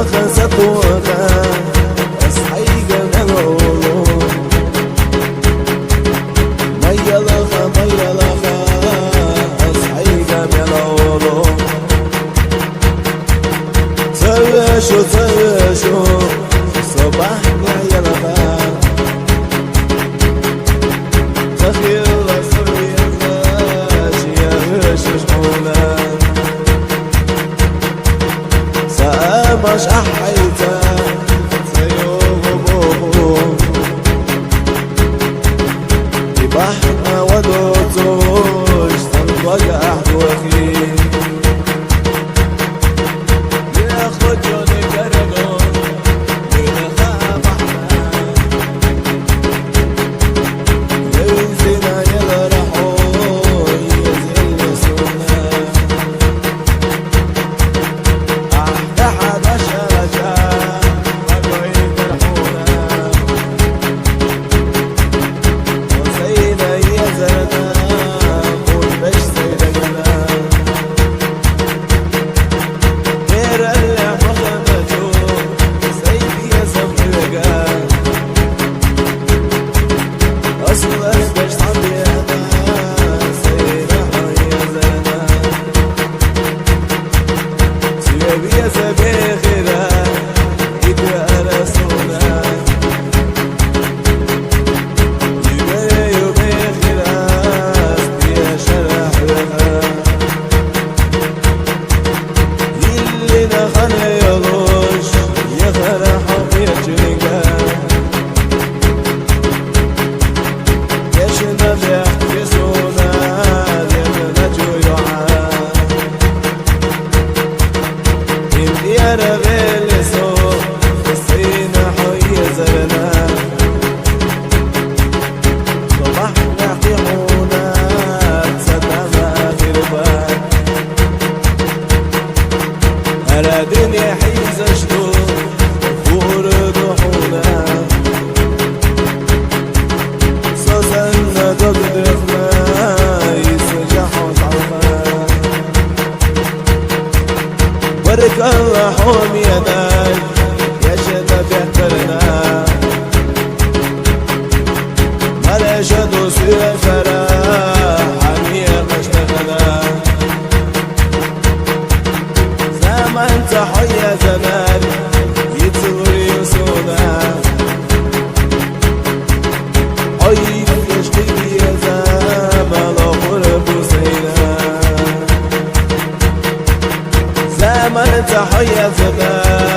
خسطونا أصحيق نغولو ميلخا أصحيق نغولو ترشو صباح يلخا تخيل صريا ماشية ششمونا سأمش أحيتا سيوم بوهو يبحنا ودوتوش تنطق أحوخي ياخد جوني كردون ينخاف أحنا ينزينا يلرحو يزيل سونا الدنيا حيزة شدود ورد وحونا صوصنا تقدرنا يسجحوا صعبا بارك الله حومينا يا شنا بيحترنا ملا شدو سوى الفرح عمية مشتغلنا انت حيا زمان يتصور يوسونا عيد يشتكي يا زمان قرب سينا زمان انت حيا زمان